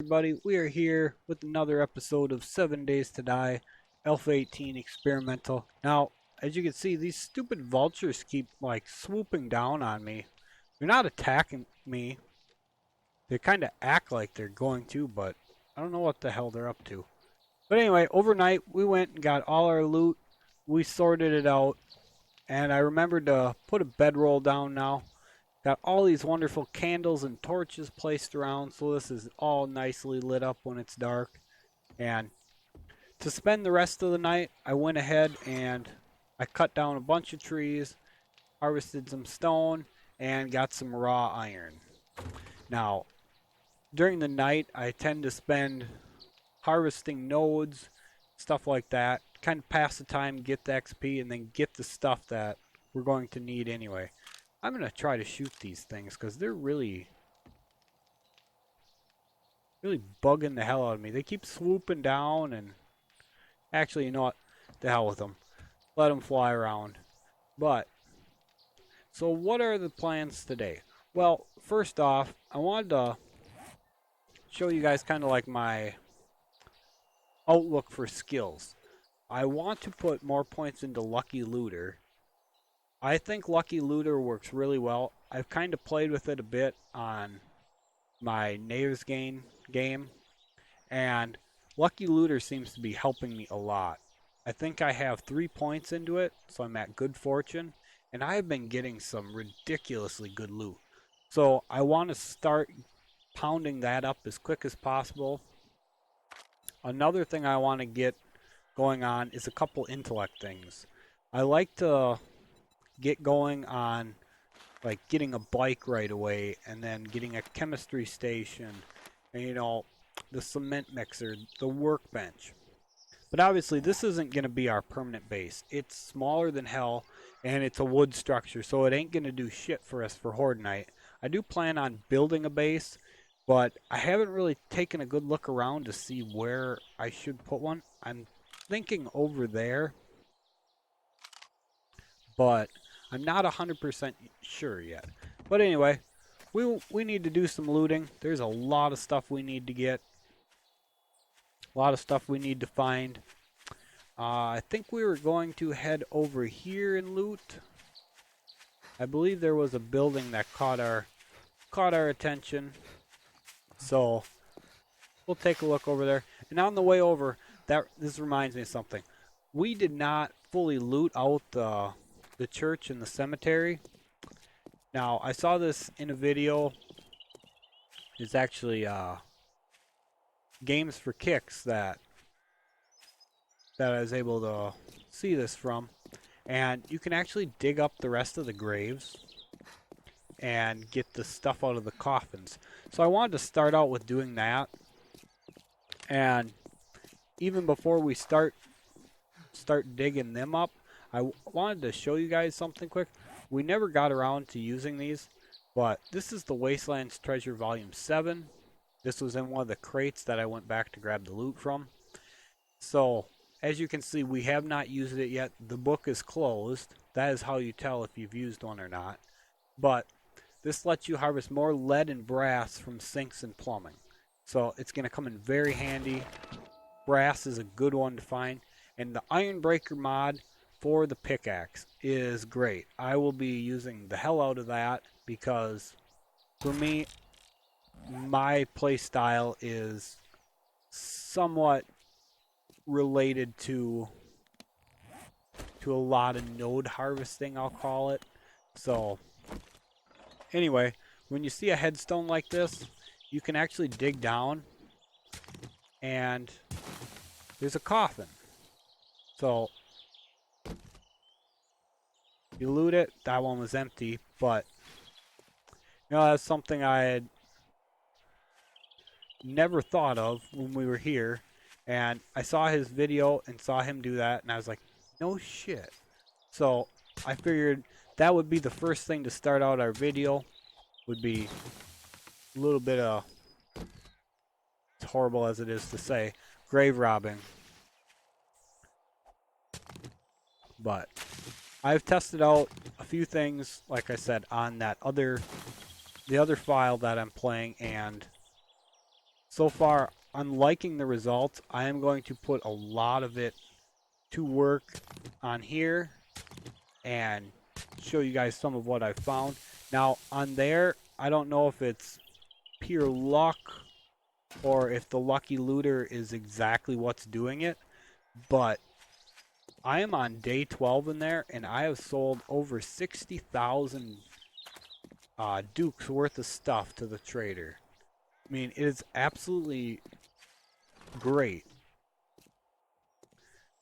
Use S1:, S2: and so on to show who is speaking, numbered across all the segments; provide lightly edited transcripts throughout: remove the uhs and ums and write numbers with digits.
S1: Everybody, we are here with another episode of 7 Days to Die Alpha 18 Experimental. Now, as you can see, these stupid vultures keep like swooping down on me. They're not attacking me. They kind of act like they're going to, but I don't know what the hell they're up to. But anyway, overnight we went and got all our loot. We sorted it out, and I remembered to put a bedroll down now. Got all these wonderful candles and torches placed around, so this is all nicely lit up when it's dark. And to spend the rest of the night, I went ahead and I cut down a bunch of trees, harvested some stone, and got some raw iron. Now, during the night, I tend to spend harvesting nodes, stuff like that, kind of pass the time, get the XP, and then get the stuff that we're going to need anyway. I'm going to try to shoot these things because they're really bugging the hell out of me. They keep swooping down and actually, you know what? The hell with them. Let them fly around. But, so what are the plans today? Well, first off, I wanted to show you guys kind of like my outlook for skills. I want to put more points into Lucky Looter. I think Lucky Looter works really well. I've kind of played with it a bit on my Knaves game, and Lucky Looter seems to be helping me a lot. I think I have 3 points into it, so I'm at good fortune, and I have been getting some ridiculously good loot. So I want to start pounding that up as quick as possible. Another thing I want to get going on is a couple intellect things. I like to get going on like getting a bike right away, and then getting a chemistry station, and you know, the cement mixer, the workbench. But obviously this isn't going to be our permanent base. It's smaller than hell, and it's a wood structure, so it ain't going to do shit for us for Horde Night. I do plan on building a base, but I haven't really taken a good look around to see where I should put one. I'm thinking over there, but I'm not 100% sure yet. But anyway, we need to do some looting. There's a lot of stuff we need to get. A lot of stuff we need to find. I think we were going to head over here and loot. I believe there was a building that caught our attention. So we'll take a look over there. And on the way over, this reminds me of something. We did not fully loot out the church and the cemetery. Now, I saw this in a video. It's actually Games for Kicks that I was able to see this from. And you can actually dig up the rest of the graves and get the stuff out of the coffins. So I wanted to start out with doing that. And even before we start digging them up, I wanted to show you guys something quick. We never got around to using these, but this is the Wastelands Treasure Volume 7. This was in one of the crates that I went back to grab the loot from. So, as you can see, we have not used it yet. The book is closed. That is how you tell if you've used one or not. But this lets you harvest more lead and brass from sinks and plumbing. So, it's going to come in very handy. Brass is a good one to find. And the Iron Breaker mod for the pickaxe is great. I will be using the hell out of that because for me, my play style is somewhat related to a lot of node harvesting, I'll call it. So anyway, when you see a headstone like this, you can actually dig down and there's a coffin. So you loot it. That one was empty, but you know, that's something I had never thought of when we were here. And I saw his video and saw him do that, and I was like, no shit. So I figured that would be the first thing to start out our video. Would be a little bit of, as horrible as it is to say, grave robbing. But I've tested out a few things, like I said, on the other file that I'm playing, and So far, I'm liking the results. I am going to put a lot of it to work on here and show you guys some of what I found. Now, on there, I don't know if it's pure luck or if the lucky looter is exactly what's doing it, but I am on day 12 in there, and I have sold over 60,000 dukes worth of stuff to the trader. I mean, it is absolutely great.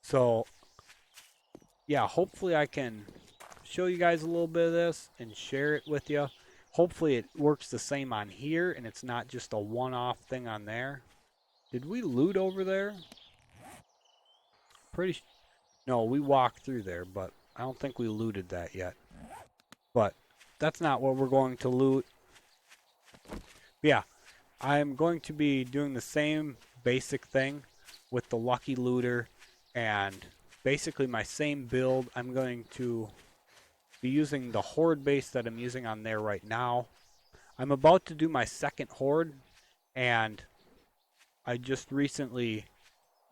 S1: So, yeah, hopefully I can show you guys a little bit of this and share it with you. Hopefully it works the same on here and it's not just a one-off thing on there. Did we loot over there? No, we walked through there, but I don't think we looted that yet. But that's not what we're going to loot. But yeah, I'm going to be doing the same basic thing with the lucky looter and basically my same build. I'm going to be using the horde base that I'm using on there right now. I'm about to do my second horde, and I just recently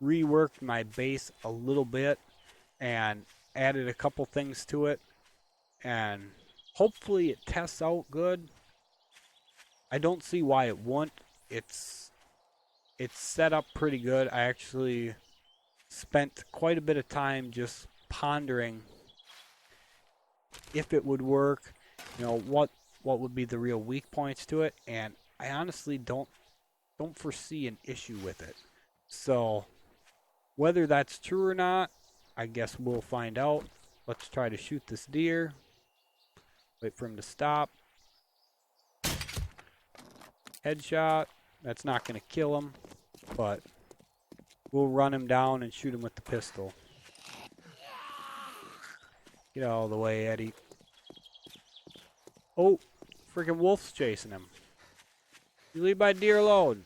S1: reworked my base a little bit and added a couple things to it, and hopefully it tests out good. I don't see why it won't. It's set up pretty good. I actually spent quite a bit of time just pondering if it would work, you know, what would be the real weak points to it, and I honestly don't foresee an issue with it. So whether that's true or not, I guess we'll find out. Let's try to shoot this deer. Wait for him to stop. Headshot. That's not going to kill him, but we'll run him down and shoot him with the pistol. Get out of the way, Eddie. Oh, freaking wolf's chasing him. You leave my deer alone.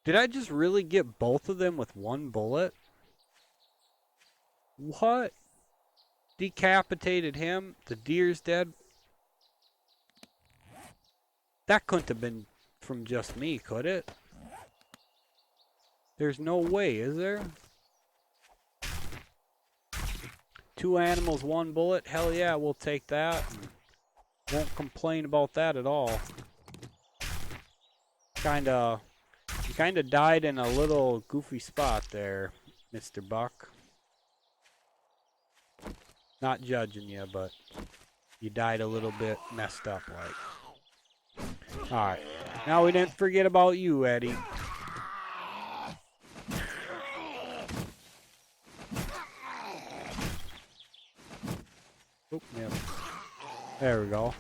S1: Did I just really get both of them with one bullet? What? Decapitated him. The deer's dead. That couldn't have been from just me, could it? There's no way, is there? 2 animals, 1 bullet. Hell yeah, we'll take that. Won't complain about that at all. You kinda died in a little goofy spot there, Mr. Buck. Not judging you, but you died a little bit messed up like. Alright, now we didn't forget about you, Eddie. Oop, yep. There we go.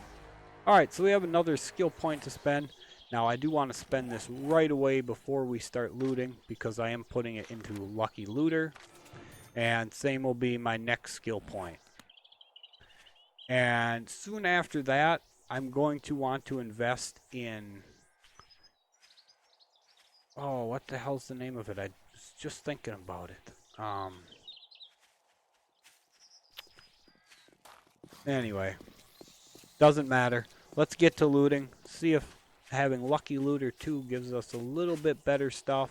S1: Alright, so we have another skill point to spend. Now I do want to spend this right away before we start looting because I am putting it into Lucky Looter. And same will be my next skill point. And soon after that, I'm going to want to invest in... Oh, what the hell's the name of it? I was just thinking about it. Anyway, doesn't matter. Let's get to looting. See if having Lucky Looter 2 gives us a little bit better stuff.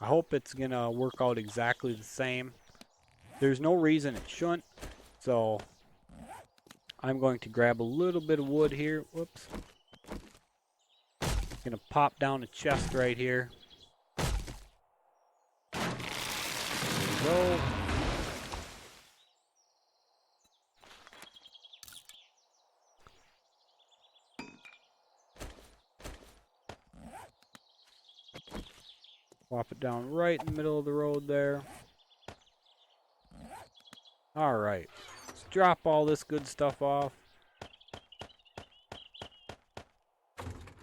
S1: I hope it's gonna work out exactly the same. There's no reason it shouldn't. So I'm going to grab a little bit of wood here. Whoops. Gonna pop down a chest right here. There we go. Plop it down right in the middle of the road there. Alright. Let's drop all this good stuff off.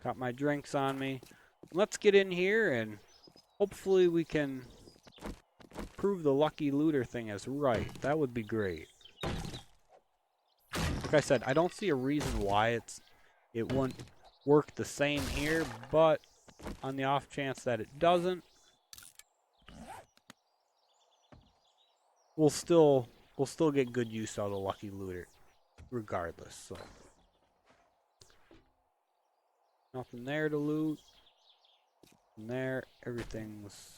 S1: Got my drinks on me. Let's get in here and hopefully we can prove the Lucky Looter thing is right. That would be great. Like I said, I don't see a reason why it wouldn't work the same here, but on the off chance that it doesn't, we'll still we'll still get good use out of Lucky Looter, regardless. So nothing there to loot. And there, everything's.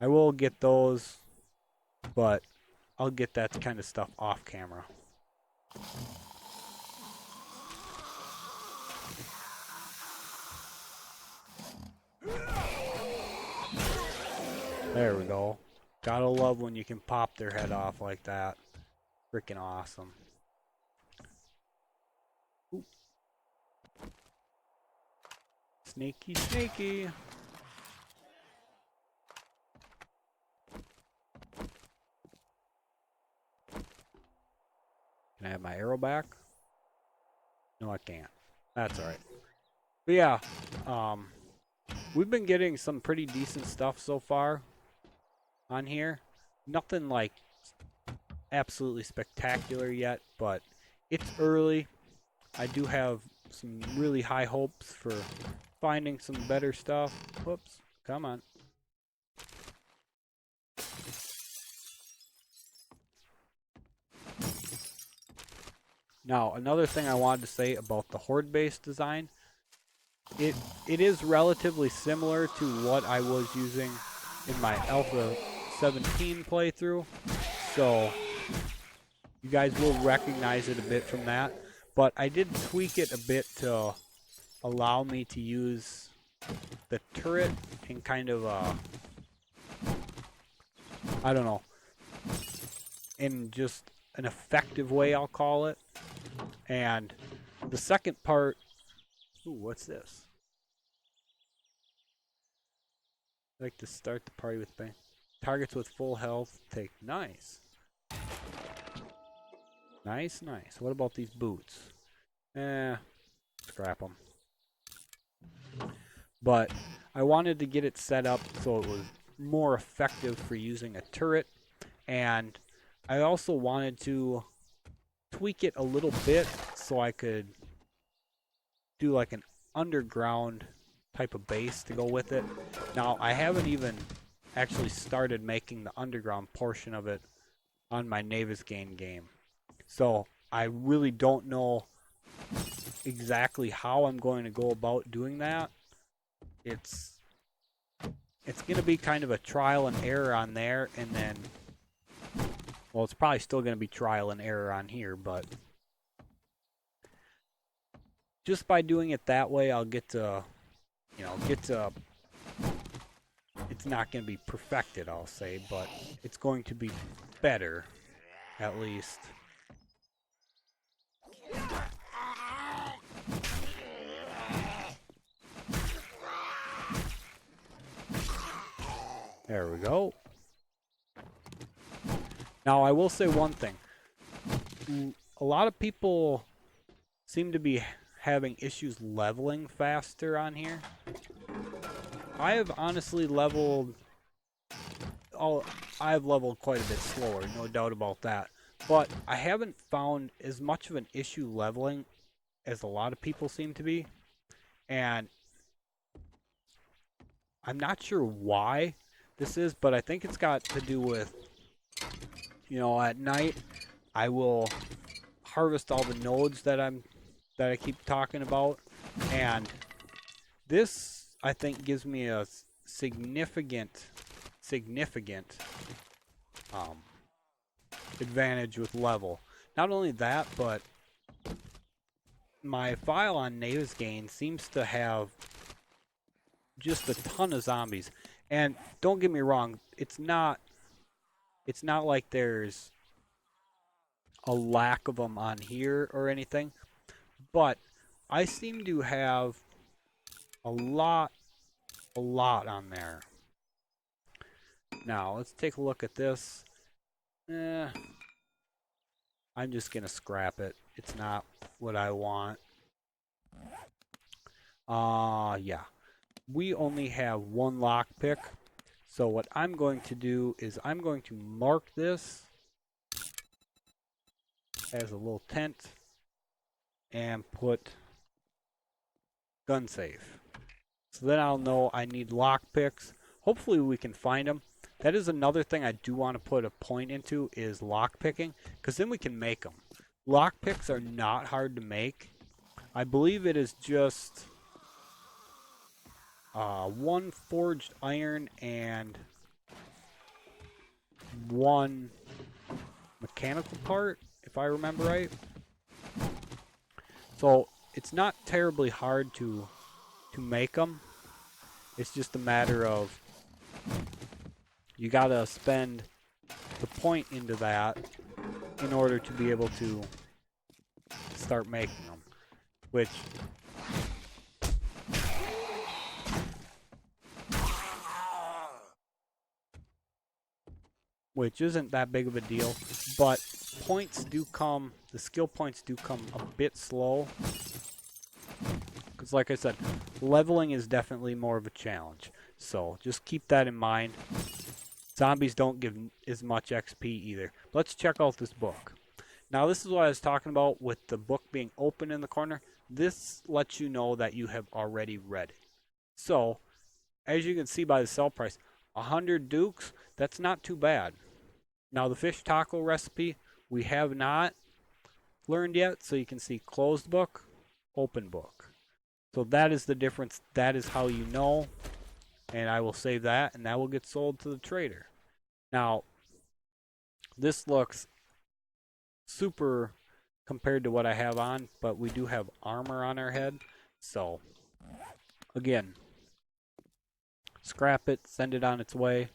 S1: I will get those, but I'll get that kind of stuff off camera. There we go. Gotta love when you can pop their head off like that. Freaking awesome. Ooh. Sneaky, sneaky. Can I have my arrow back? No, I can't. That's alright. But yeah, we've been getting some pretty decent stuff so far on here. Nothing like absolutely spectacular yet, but it's early. I do have some really high hopes for finding some better stuff. Whoops, come on. Now, another thing I wanted to say about the horde-based design, it is relatively similar to what I was using in my Alpha 17 playthrough, so you guys will recognize it a bit from that, but I did tweak it a bit to allow me to use the turret in kind of a, I don't know, in just an effective way, I'll call it. And the second part, ooh, what's this? I like to start the party with bang. Targets with full health take. Nice. Nice, nice. What about these boots? Scrap them. But I wanted to get it set up so it was more effective for using a turret. And I also wanted to tweak it a little bit so I could do like an underground type of base to go with it. Now, I haven't even actually started making the underground portion of it on my Navisgain game. So I really don't know exactly how I'm going to go about doing that. It's going to be kind of a trial and error on there, and then, well, it's probably still going to be trial and error on here, but just by doing it that way, I'll get to, it's not going to be perfected, I'll say, but it's going to be better, at least. There we go. Now, I will say one thing. A lot of people seem to be having issues leveling faster on here. I have honestly leveled... I've leveled quite a bit slower, no doubt about that. But I haven't found as much of an issue leveling as a lot of people seem to be. And I'm not sure why this is, but I think it's got to do with, at night I will harvest all the nodes that I keep talking about, and this I think gives me a significant advantage with level. Not only that, but my file on Navisgain seems to have just a ton of zombies. And don't get me wrong, it's not like there's a lack of them on here or anything, but I seem to have a lot on there. Now, let's take a look at this. I'm just going to scrap it. It's not what I want. Yeah. We only have one lockpick. So what I'm going to do is I'm going to mark this as a little tent and put gun safe. So then I'll know I need lockpicks. Hopefully we can find them. That is another thing I do want to put a point into is lock picking, because then we can make them. Lock picks are not hard to make. I believe it is just one forged iron and one mechanical part, if I remember right. So it's not terribly hard to make them. It's just a matter of you gotta spend the point into that in order to be able to start making them, which isn't that big of a deal, but points do come, the skill points do come a bit slow, because like I said, leveling is definitely more of a challenge, so just keep that in mind. Zombies don't give as much XP either. Let's check out this book. Now this is what I was talking about with the book being open in the corner. This lets you know that you have already read it. So, as you can see by the sell price, 100 dukes, that's not too bad. Now the fish taco recipe, we have not learned yet, so you can see closed book, open book. So that is the difference. That is how you know, and I will save that, and that will get sold to the trader. Now, this looks super compared to what I have on, but we do have armor on our head, so again, scrap it, send it on its way,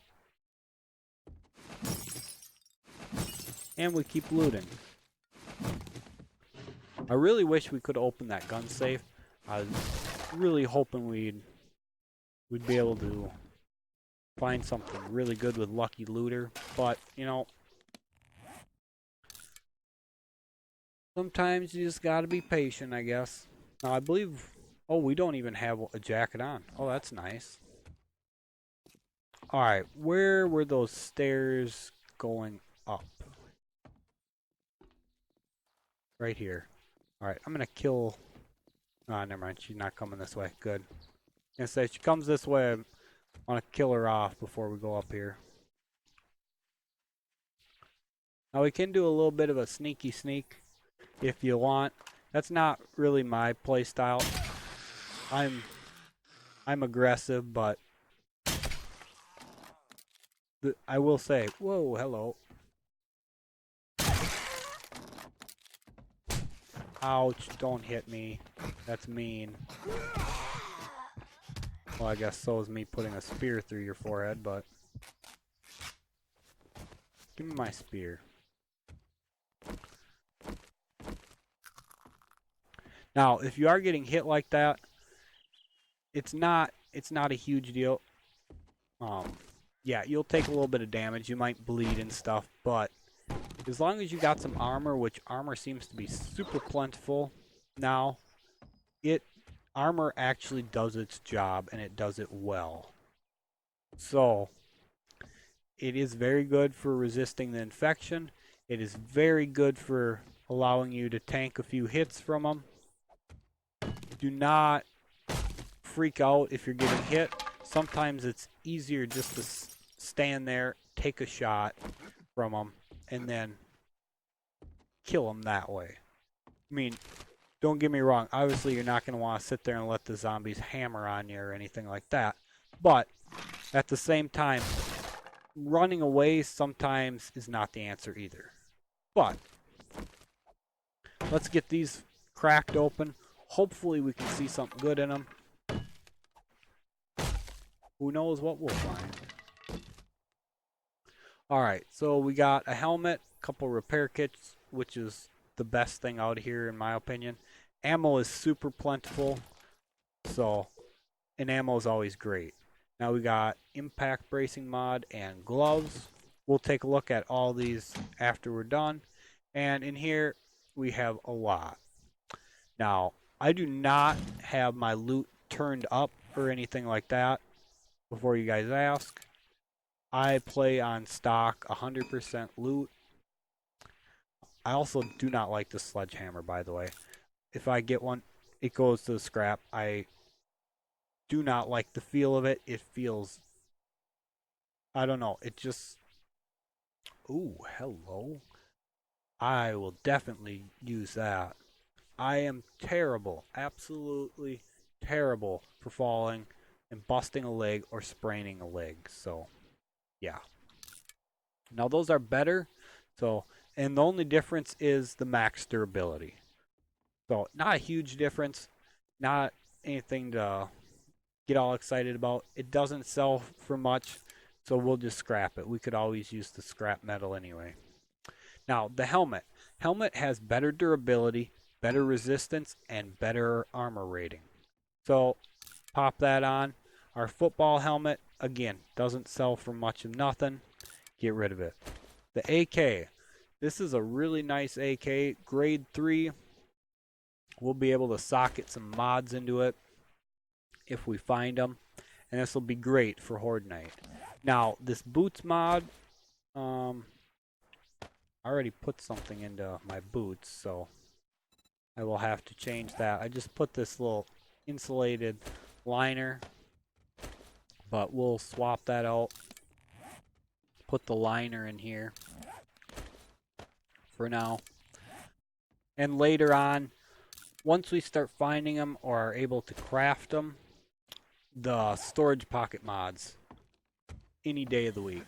S1: and we keep looting. I really wish we could open that gun safe. I was really hoping we'd be able to find something really good with Lucky Looter, but you know, sometimes you just gotta be patient, I guess. Now I believe, oh, we don't even have a jacket on. Oh, that's nice. Alright, where were those stairs going up? Right here. Alright, I'm gonna kill... Ah, never mind, she's not coming this way. Good. And say she comes this way, I want to kill her off before we go up here. Now we can do a little bit of a sneaky sneak if you want. That's not really my play style. I'm aggressive, but I will say, whoa, hello. Ouch, don't hit me. That's mean. Well, I guess so is me putting a spear through your forehead, but... Give me my spear. Now, if you are getting hit like that, it's not a huge deal. Yeah, you'll take a little bit of damage. You might bleed and stuff, but as long as you got some armor, which armor seems to be super plentiful now, armor actually does its job, and it does it well. So, it is very good for resisting the infection. It is very good for allowing you to tank a few hits from them. Do not freak out if you're getting hit. Sometimes it's easier just to stand there, take a shot from them, and then kill them that way. I mean, don't get me wrong. Obviously, you're not going to want to sit there and let the zombies hammer on you or anything like that. But at the same time, running away sometimes is not the answer either. But let's get these cracked open. Hopefully we can see something good in them. Who knows what we'll find. Alright, so we got a helmet, a couple repair kits, which is the best thing out here in my opinion. Ammo is super plentiful, and ammo is always great. Now we got impact bracing mod and gloves. We'll take a look at all these after we're done. And in here we have a lot. Now, I do not have my loot turned up or anything like that, before you guys ask. I play on stock 100% loot. I also do not like the sledgehammer, by the way. If I get one, it goes to the scrap. I do not like the feel of it. It feels I don't know. It just... Ooh, hello. I will definitely use that. I am terrible, absolutely terrible for falling and busting a leg or spraining a leg. So, yeah. Now those are better. So, and the only difference is the max durability. So, not a huge difference, not anything to get all excited about. It doesn't sell for much, so we'll just scrap it. We could always use the scrap metal anyway. Now, the helmet. Helmet has better durability, better resistance, and better armor rating. So, pop that on. Our football helmet, again, doesn't sell for much of nothing. Get rid of it. The AK. This is a really nice AK, grade 3. We'll be able to socket some mods into it if we find them. And this will be great for Horde Night. Now, this boots mod, I already put something into my boots, so I will have to change that. I just put this little insulated liner, but we'll swap that out. Put the liner in here for now. And later on, once we start finding them or are able to craft them, the storage pocket mods, any day of the week.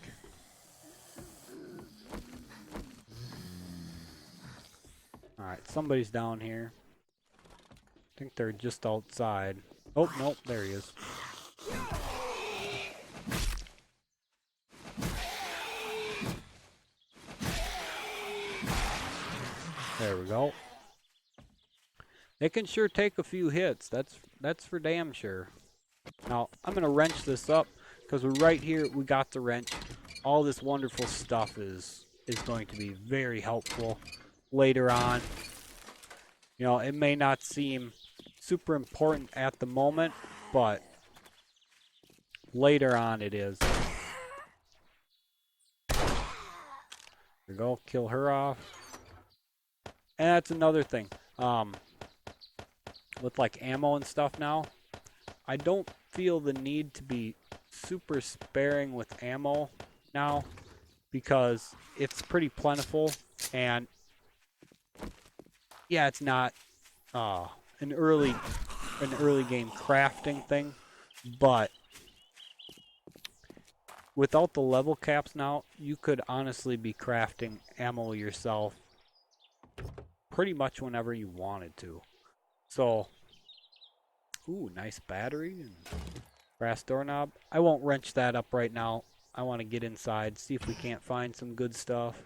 S1: Alright, somebody's down here. I think they're just outside. Oh, nope, there he is. There we go. They can sure take a few hits. That's for damn sure. Now, I'm going to wrench this up because we're right here. We got the wrench. All this wonderful stuff is going to be very helpful later on. You know, it may not seem super important at the moment, but later on it is. There we go. Kill her off. And that's another thing. With like ammo and stuff now, I don't feel the need to be super sparing with ammo now because it's pretty plentiful, and yeah, it's not an early game crafting thing, but without the level caps now, you could honestly be crafting ammo yourself pretty much whenever you wanted to. So, ooh, nice battery and brass doorknob. I won't wrench that up right now. I want to get inside, see if we can't find some good stuff.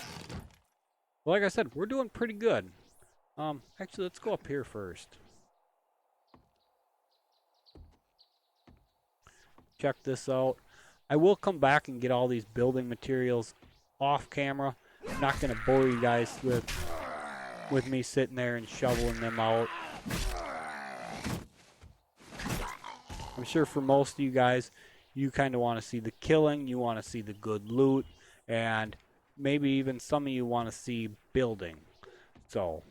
S1: Well, like I said, we're doing pretty good. Actually, let's go up here first. Check this out. I will come back and get all these building materials off camera. I'm not going to bore you guys with me sitting there and shoveling them out. I'm sure for most of you guys, you kind of want to see the killing, you want to see the good loot, and maybe even some of you want to see building. So,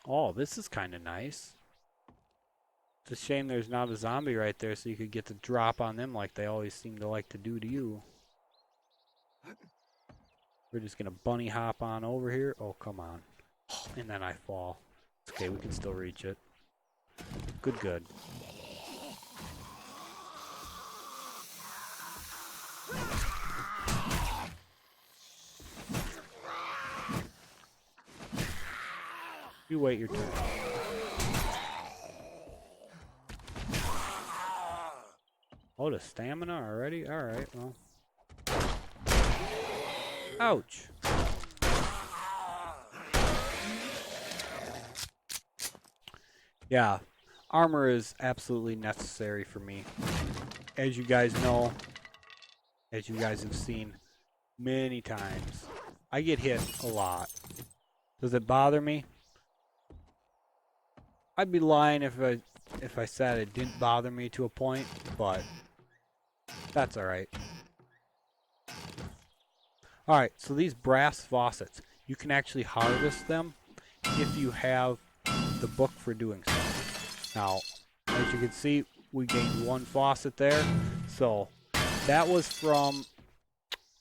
S1: oh, this is kind of nice. It's a shame there's not a zombie right there so you could get the drop on them like they always seem to like to do to you. We're just going to bunny hop on over here. Oh, come on. And then I fall. It's okay, we can still reach it. Good, good. You wait your turn. Oh, the stamina already? Alright, well. Ouch. Yeah, armor is absolutely necessary for me. As you guys know, as you guys have seen many times, I get hit a lot. Does it bother me? I'd be lying if I said it didn't bother me to a point, but that's alright. Alright, so these brass faucets, you can actually harvest them if you have the book for doing so. Now, as you can see, we gained one faucet there, so That was from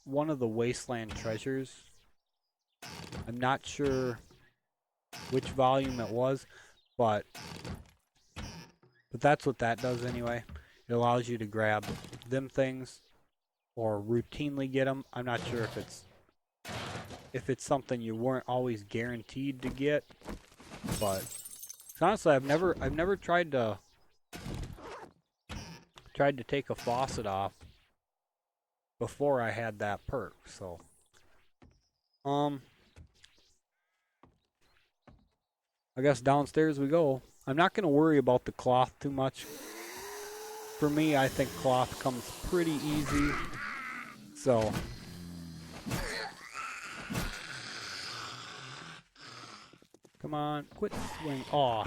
S1: one of the Wasteland treasures. I'm not sure which volume it was, but that's what that does anyway. It allows you to grab them things or routinely get them. I'm not sure if it's something you weren't always guaranteed to get, but honestly, I've never tried to take a faucet off before I had that perk. So, I guess downstairs we go. I'm not going to worry about the cloth too much. For me, I think cloth comes pretty easy. So, come on, quit swing. Aw.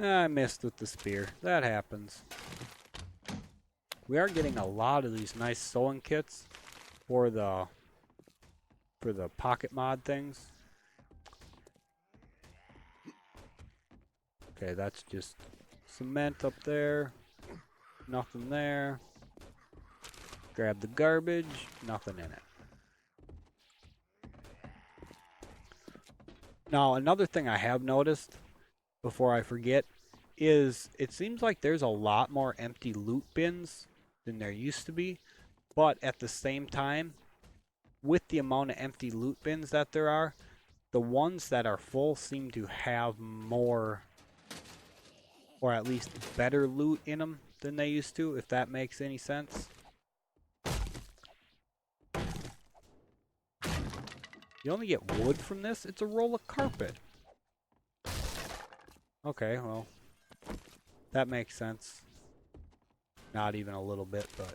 S1: I missed with the spear. That happens. We are getting a lot of these nice sewing kits for the pocket mod things. Okay, that's just cement up there. Nothing there. Grab the garbage. Nothing in it. Now, another thing I have noticed, before I forget, is it seems like there's a lot more empty loot bins than there used to be. But at the same time, with the amount of empty loot bins that there are, the ones that are full seem to have more, or at least better loot in them than they used to, if that makes any sense. You only get wood from this? It's a roll of carpet. Okay, well, that makes sense. Not even a little bit, but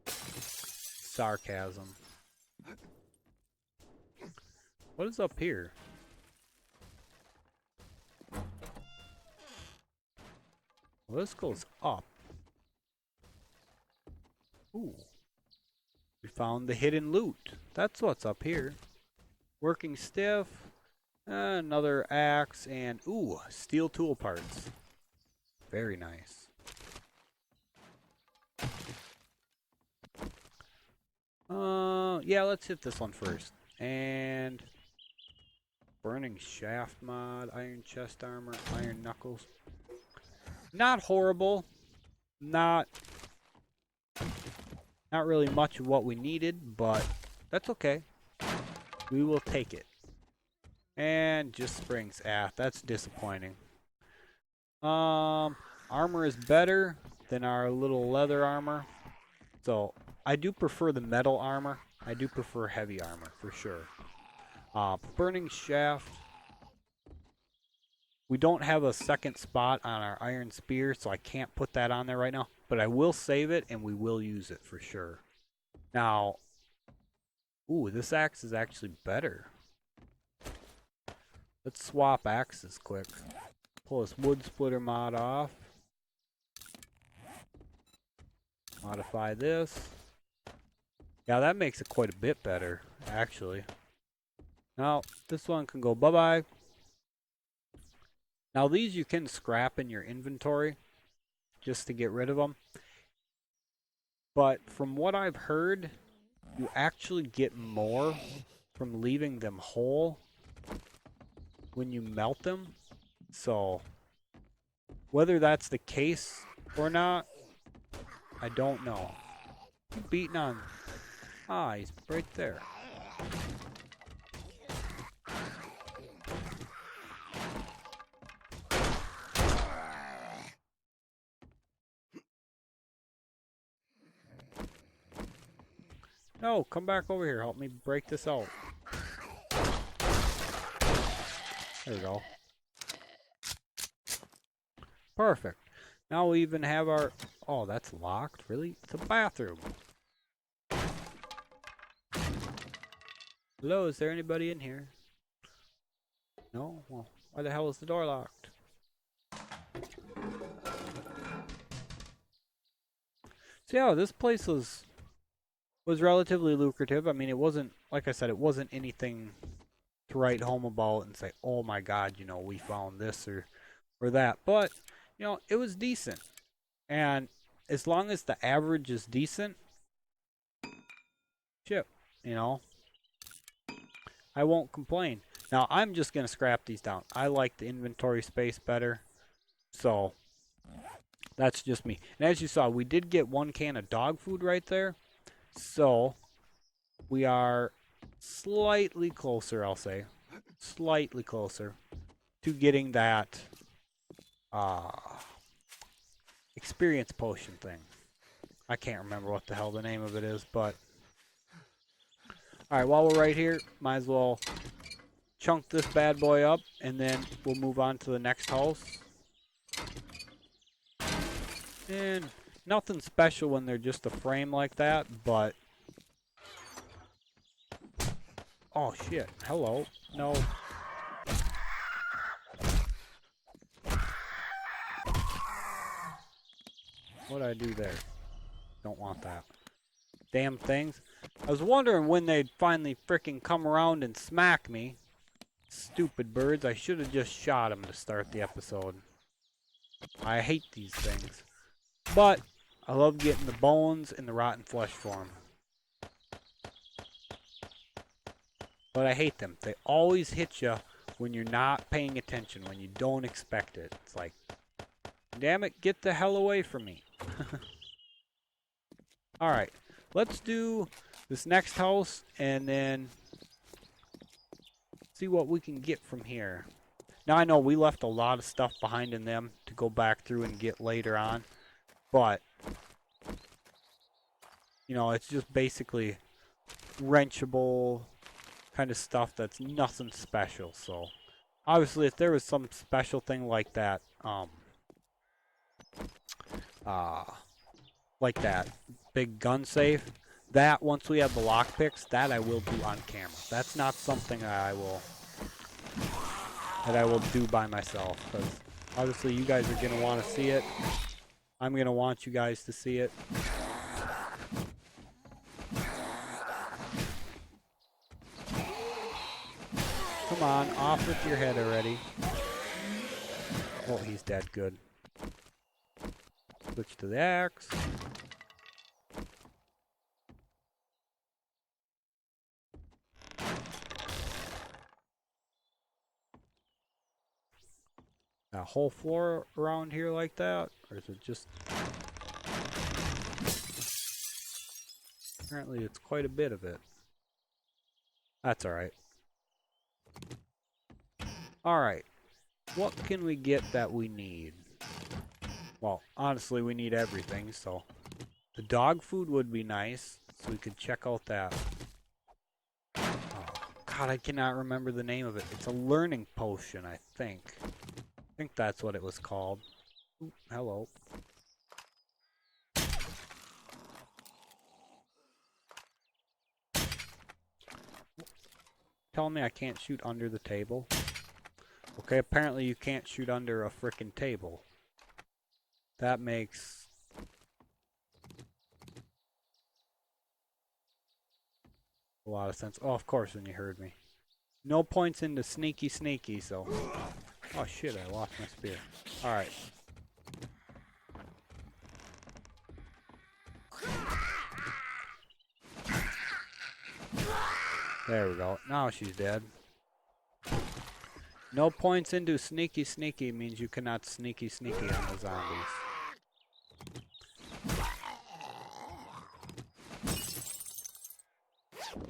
S1: sarcasm. What is up here? Well, this goes up. Ooh. We found the hidden loot. That's what's up here. Working stiff. Another axe and, ooh, steel tool parts. Very nice. Yeah, let's hit this one first. And burning shaft mod, iron chest armor, iron knuckles. Not horrible. Not really much of what we needed, but that's okay. We will take it. And just springs. Ah, that's disappointing. Armor is better than our little leather armor. So, I do prefer the metal armor. I do prefer heavy armor, for sure. Burning shaft. We don't have a second spot on our iron spear, so I can't put that on there right now. But I will save it, and we will use it for sure. Now, ooh, this axe is actually better. Let's swap axes quick. Pull this wood splitter mod off. Modify this. Yeah, that makes it quite a bit better, actually. Now, this one can go bye-bye. Now, these you can scrap in your inventory just to get rid of them. But from what I've heard, you actually get more from leaving them whole when you melt them. So, whether that's the case or not, I don't know. Keep beating on. Ah, he's right there. No, come back over here. Help me break this out. There we go. Perfect. Now we even have our... Oh, that's locked? Really? It's a bathroom. Hello, is there anybody in here? No? Well, why the hell is the door locked? So yeah, this place was was relatively lucrative. I mean, it wasn't, like I said, it wasn't anything to write home about and say, oh my God, you know, we found this or that. But, you know, it was decent. And as long as the average is decent, shit, you know, I won't complain. Now, I'm just going to scrap these down. I like the inventory space better. So, that's just me. And as you saw, we did get 1 can of dog food right there. So, we are slightly closer, I'll say. Slightly closer to getting that uh, experience potion thing. I can't remember what the hell the name of it is, but alright, while we're right here, might as well chunk this bad boy up, and then we'll move on to the next house. And nothing special when they're just a frame like that, but... Oh shit, hello. No. What'd I do there? Don't want that. Damn things. I was wondering when they'd finally frickin' come around and smack me. Stupid birds. I should have just shot them to start the episode. I hate these things. But I love getting the bones and the rotten flesh for them. But I hate them. They always hit you when you're not paying attention, when you don't expect it. It's like, damn it, get the hell away from me. Alright, let's do this next house and then see what we can get from here. Now I know we left a lot of stuff behind in them to go back through and get later on. But, you know, it's just basically wrenchable kind of stuff that's nothing special. So, obviously, if there was some special thing like that, like that big gun safe, that once we have the lockpicks, that I will do on camera. That's not something that I will do by myself, because obviously you guys are gonna want to see it. I'm gonna want you guys to see it. Come on, off with your head already. Oh, he's dead. Good. Switch to the axe. A whole floor around here like that? Or is it just... Apparently it's quite a bit of it. That's alright. Alright. What can we get that we need? Well, honestly, we need everything, so... The dog food would be nice, so we could check out that. Oh, God, I cannot remember the name of it. It's a learning potion, I think. I think that's what it was called. Ooh, hello. Telling me I can't shoot under the table. Okay, apparently you can't shoot under a frickin' table. That makes... a lot of sense. Oh, of course, when you heard me. No points into sneaky, so... Oh shit, I lost my spear. Alright. There we go. Now she's dead. No points into sneaky means you cannot sneaky on the zombies.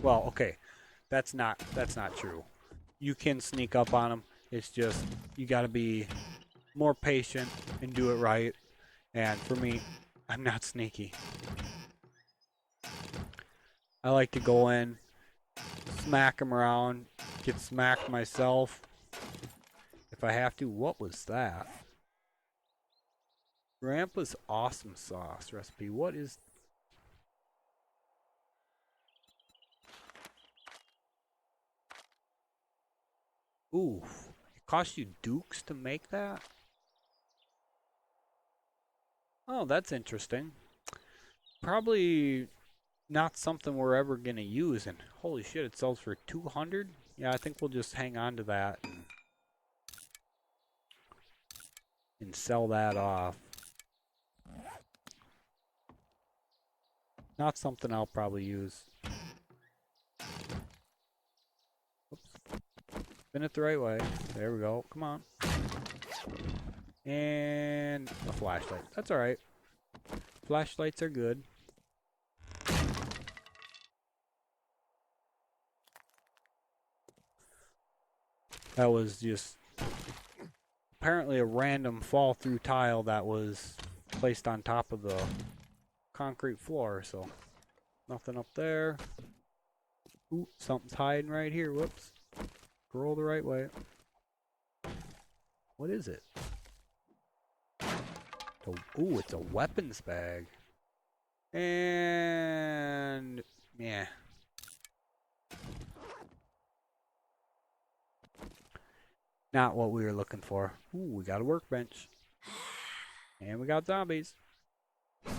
S1: Well, okay. That's not true. You can sneak up on them. It's just you got to be more patient and do it right. And for me, I'm not sneaky. I like to go in, smack them around, get smacked myself if I have to. What was that? Grandpa's awesome sauce recipe. What is... Ooh, it cost you dukes to make that? Oh, that's interesting. Probably not something we're ever gonna use. And holy shit, it sells for 200. Yeah, I think we'll just hang on to that and sell that off. Not something I'll probably use. Oops. Spin it the right way. There we go. Come on. And a flashlight. That's alright. Flashlights are good. That was just apparently a random fall through tile that was placed on top of the concrete floor, so nothing up there. Ooh, something's hiding right here. Whoops. Scroll the right way. What is it? Ooh, it's a weapons bag. And yeah. Not what we were looking for. Ooh, we got a workbench. And we got zombies. And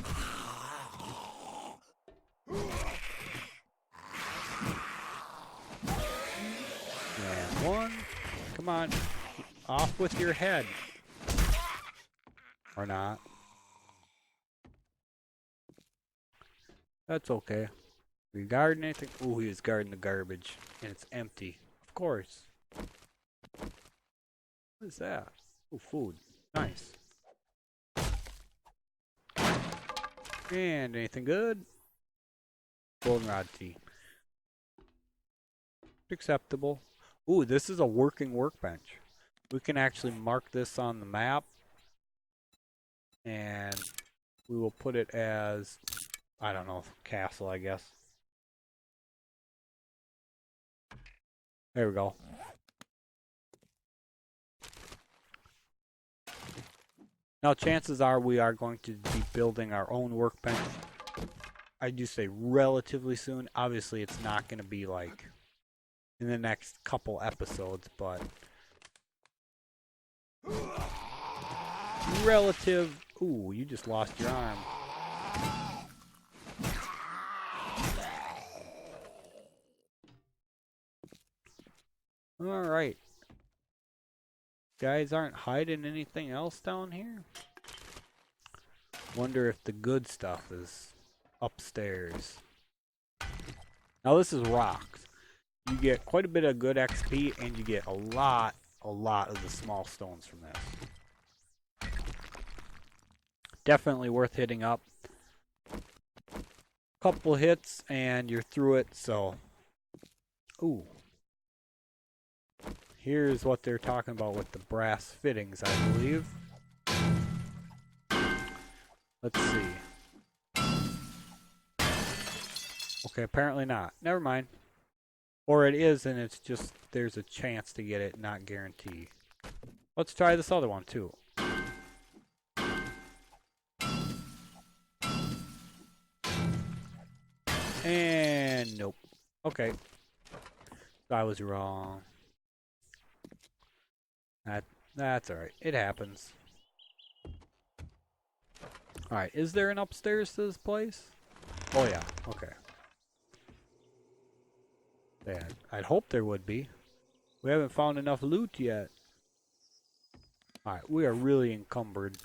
S1: one. Come on. Off with your head. Or not. That's okay. Are you guarding anything? Ooh, he was guarding the garbage. And it's empty. Of course. What is that? Ooh, food. Nice. And anything good? Goldenrod tea. Acceptable. Ooh, this is a working workbench. We can actually mark this on the map. And we will put it as, I don't know, castle, I guess. There we go. Now, chances are we are going to be building our own workbench. I do say relatively soon. Obviously, it's not going to be like in the next couple episodes, but relative. Ooh, you just lost your arm. All right. Guys aren't hiding anything else down here? Wonder if the good stuff is upstairs. Now this is rocks. You get quite a bit of good XP and you get a lot of the small stones from this. Definitely worth hitting up. Couple hits and you're through it, so. Ooh. Here's what they're talking about with the brass fittings, I believe. Let's see. Okay, apparently not. Never mind. Or it is, and it's just there's a chance to get it, not guaranteed. Let's try this other one, too. And nope. Okay. I was wrong. That's alright. It happens. Alright, is there an upstairs to this place? Oh yeah, okay. Yeah, I'd hope there would be. We haven't found enough loot yet. Alright, we are really encumbered.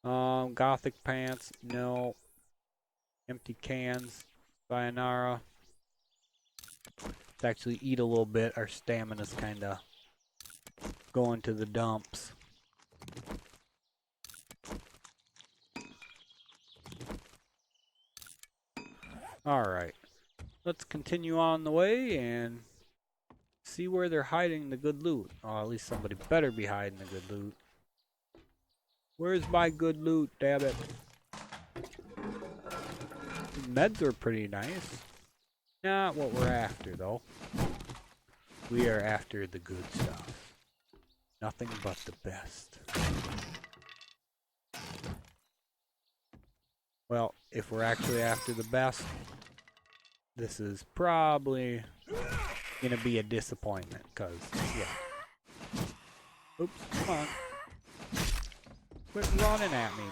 S1: Gothic pants, no. Empty cans, sayonara. Let's actually eat a little bit. Our stamina's kinda going to the dumps. Alright. Let's continue on the way and see where they're hiding the good loot. Oh, at least somebody better be hiding the good loot. Where's my good loot, damn it? The meds are pretty nice. Not what we're after, though. We are after the good stuff. Nothing but the best. Well, if we're actually after the best, this is probably gonna be a disappointment, cause yeah. Oops, come on. Quit running at me.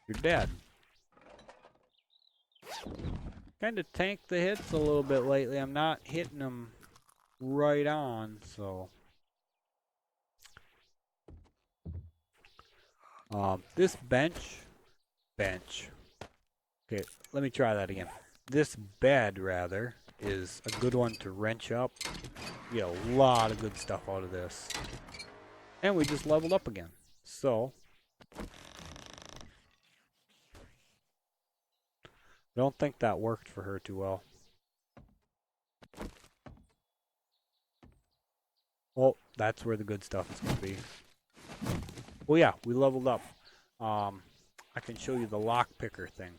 S1: You're dead. kind of tanked the hits a little bit lately. I'm not hitting them right on, so. This bench. Okay, let me try that again. This bed, rather, is a good one to wrench up. You get a lot of good stuff out of this. And we just leveled up again. So, I don't think that worked for her too well. Well, that's where the good stuff is going to be. Well, yeah, we leveled up. I can show you the lock picker thing.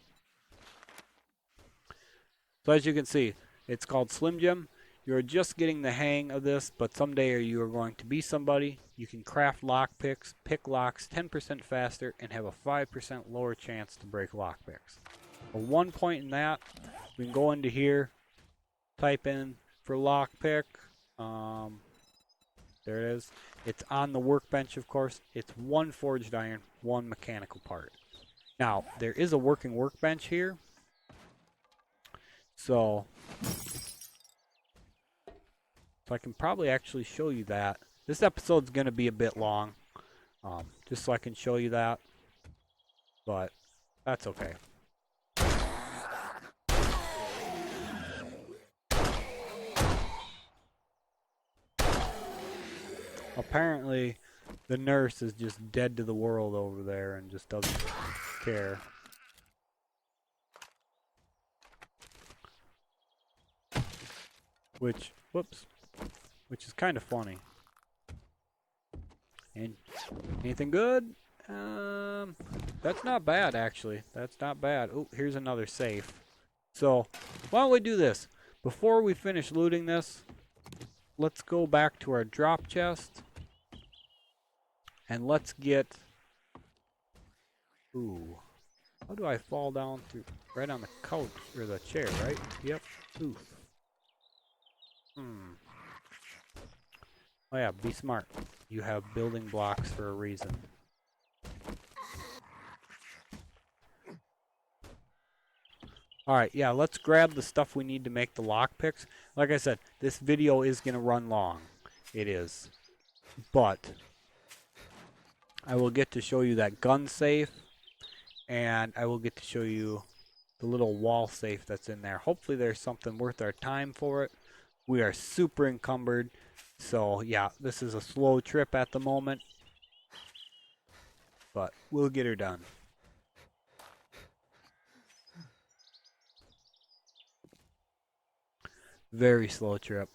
S1: So as you can see, it's called Slim Jim. You're just getting the hang of this, but someday you are going to be somebody. You can craft lock picks, pick locks 10% faster, and have a 5% lower chance to break lock picks. At one point in that, we can go into here, type in for lock pick. There it is. It's on the workbench, of course. It's one forged iron, one mechanical part. Now, there is a working workbench here. So I can probably actually show you that. This episode's going to be a bit long, just so I can show you that. But that's okay. Apparently, the nurse is just dead to the world over there and just doesn't care. Which is kind of funny. And anything good? That's not bad, actually. That's not bad. Oh, here's another safe. So, why don't we do this? Before we finish looting this, let's go back to our drop chest. And let's get... Ooh. How do I fall down through... Right on the couch, or the chair, right? Yep. Oof. Oh yeah, be smart. You have building blocks for a reason. Alright, yeah, let's grab the stuff we need to make the lockpicks. Like I said, this video is going to run long. It is. But I will get to show you that gun safe, and I will get to show you the little wall safe that's in there. Hopefully there's something worth our time for it. We are super encumbered, so yeah, this is a slow trip at the moment, but we'll get her done. Very slow trip.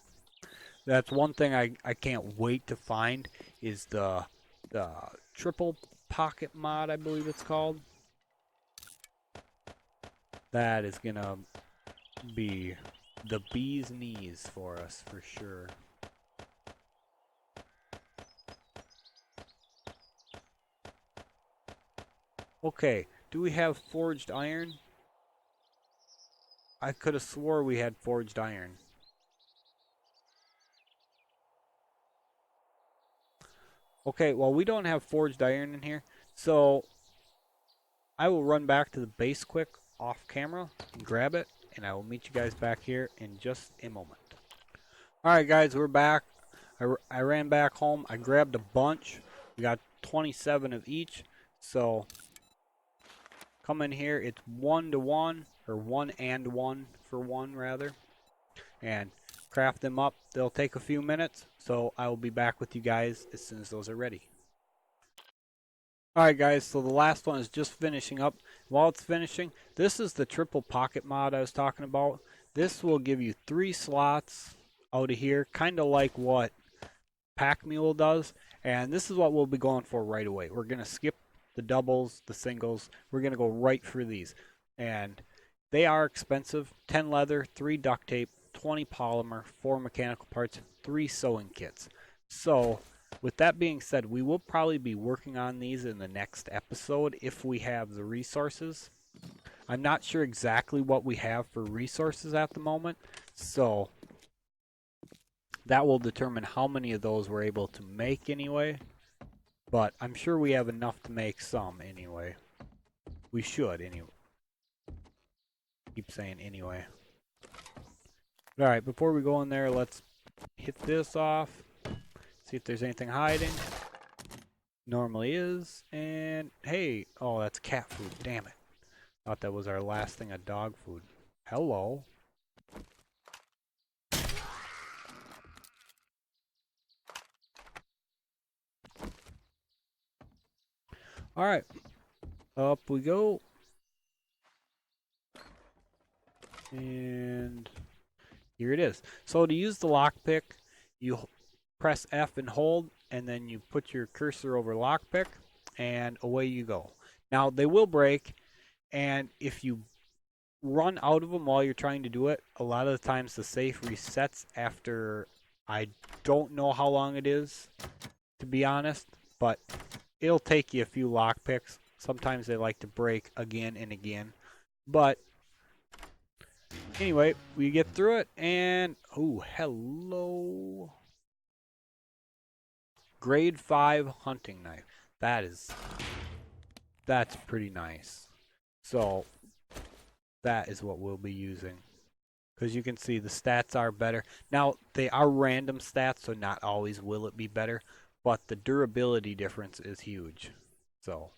S1: That's one thing I can't wait to find is the triple pocket mod, I believe it's called. That is gonna be the bee's knees for us for sure. Okay, do we have forged iron? I could have swore we had forged iron. Okay, well, we don't have forged iron in here, so I will run back to the base quick off camera and grab it, and I will meet you guys back here in just a moment. Alright guys, we're back. I ran back home. I grabbed a bunch. We got 27 of each, so come in here. It's 1 to 1, or 1 and 1 for 1 rather, and craft them up. They'll take a few minutes, so I will be back with you guys as soon as those are ready. Alright guys, so the last one is just finishing up. While it's finishing, this is the triple pocket mod I was talking about. This will give you 3 slots out of here, kind of like what Pack Mule does, and this is what we'll be going for right away. We're going to skip the doubles, the singles. We're going to go right for these, and they are expensive. 10 leather, 3 duct tape, 20 polymer, 4 mechanical parts, 3 sewing kits. So with that being said, we will probably be working on these in the next episode if we have the resources. I'm not sure exactly what we have for resources at the moment, so that will determine how many of those we're able to make anyway. But I'm sure we have enough to make some anyway. We should anyway. Keep saying anyway. Alright, before we go in there, let's hit this off. See if there's anything hiding. Normally is. And hey, oh, that's cat food. Damn it. Thought that was our last thing of dog food. Hello. Alright. Up we go. And here it is. So to use the lockpick, you press F and hold, and then you put your cursor over lockpick, and away you go. Now, they will break, and if you run out of them while you're trying to do it, a lot of the times the safe resets after, I don't know how long it is, to be honest, but it'll take you a few lockpicks. Sometimes they like to break again and again, but anyway, we get through it, and oh, hello. Grade 5 hunting knife. That's pretty nice. So that is what we'll be using. Because you can see the stats are better. Now, they are random stats, so not always will it be better. But the durability difference is huge. So,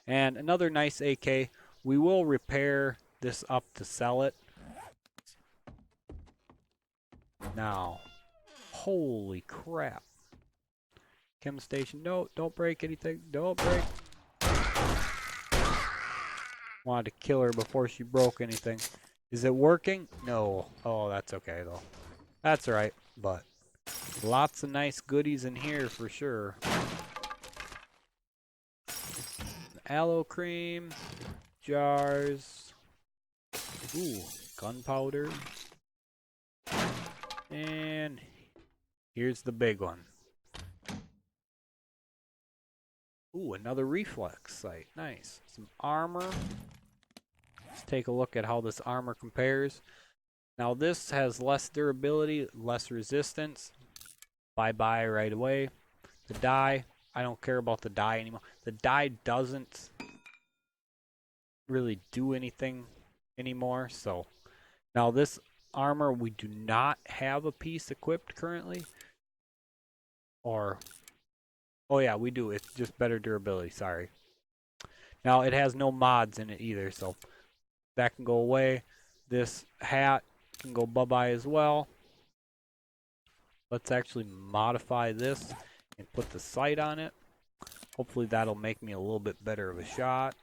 S1: and another nice AK. We will repair this up to sell it. Now, holy crap. Chem station. No, don't break anything. Don't break. Wanted to kill her before she broke anything. Is it working? No. Oh, that's okay, though. That's alright, but lots of nice goodies in here for sure. Aloe cream, jars, ooh, gunpowder, and here's the big one. Ooh, another reflex sight. Nice. Some armor. Let's take a look at how this armor compares. Now this has less durability, less resistance. Bye-bye right away. The dye, I don't care about the dye anymore. The dye doesn't really do anything anymore. So now this armor, we do not have a piece equipped currently. Or, oh yeah, we do. It's just better durability, sorry. Now it has no mods in it either, so that can go away. This hat can go bye-bye as well. Let's actually modify this and put the sight on it. Hopefully that'll make me a little bit better of a shot.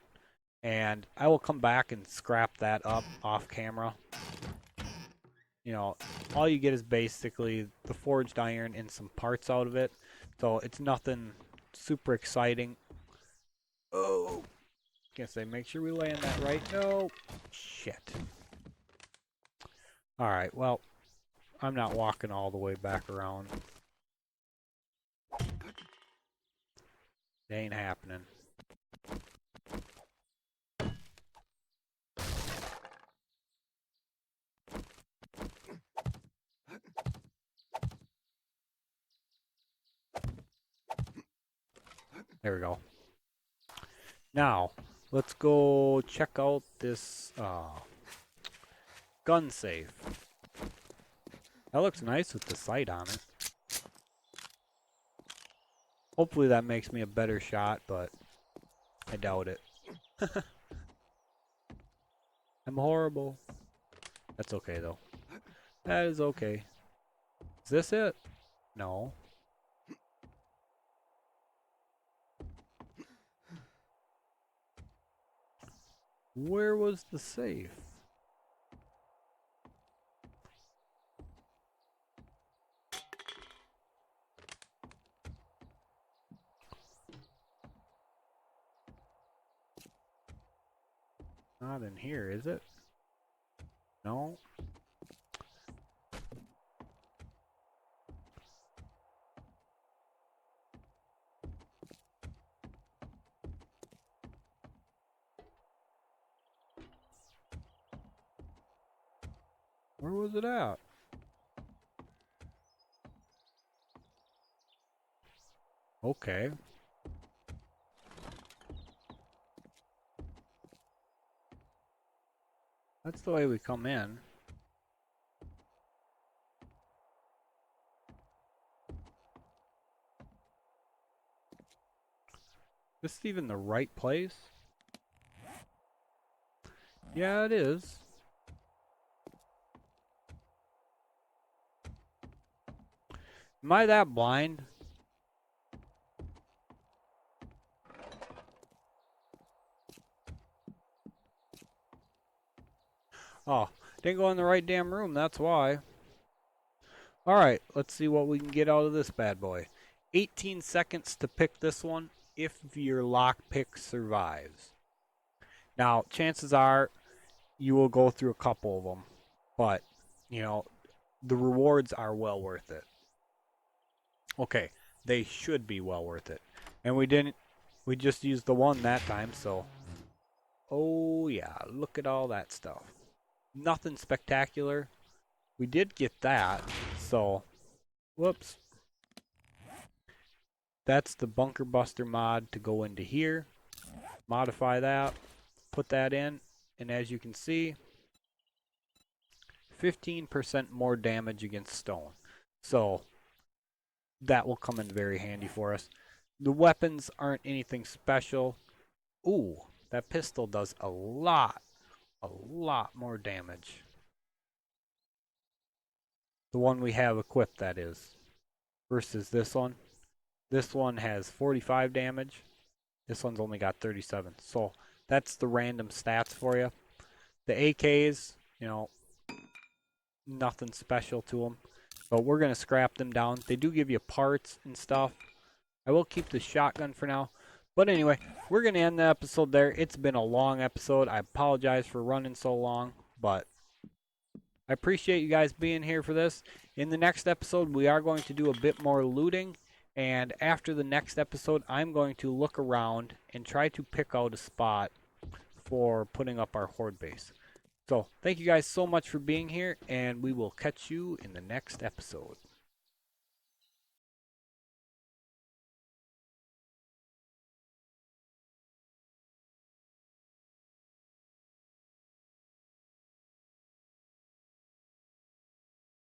S1: And I will come back and scrap that up off camera. You know, all you get is basically the forged iron and some parts out of it. So it's nothing super exciting. Oh, can't say make sure we land that right. No, shit. Alright, well, I'm not walking all the way back around. It ain't happening. There we go. Now, let's go check out this gun safe. That looks nice with the sight on it. Hopefully that makes me a better shot, but I doubt it. I'm horrible. That's okay, though. That is okay. Is this it? No. Where was the safe? Not in here, is it? No. Where was it at? Okay. That's the way we come in. Is this even the right place? Yeah, it is. Am I that blind? Oh, didn't go in the right damn room, that's why. Alright, let's see what we can get out of this bad boy. 18 seconds to pick this one if your lockpick survives. Now, chances are you will go through a couple of them, but, you know, the rewards are well worth it. Okay, they should be well worth it. And we just used the one that time, so. Oh yeah, look at all that stuff. Nothing spectacular. We did get that, so. Whoops. That's the bunker buster mod to go into here. Modify that, put that in, and as you can see, 15% more damage against stone. So that will come in very handy for us. The weapons aren't anything special. Ooh, that pistol does a lot more damage. The one we have equipped, that is, versus this one. This one has 45 damage. This one's only got 37. So that's the random stats for you. The AKs, you know, nothing special to them. But we're going to scrap them down. They do give you parts and stuff. I will keep the shotgun for now. But anyway, we're going to end the episode there. It's been a long episode. I apologize for running so long, but I appreciate you guys being here for this. In the next episode, we are going to do a bit more looting. And after the next episode, I'm going to look around and try to pick out a spot for putting up our horde base. So, thank you guys so much for being here, and we will catch you in the next episode.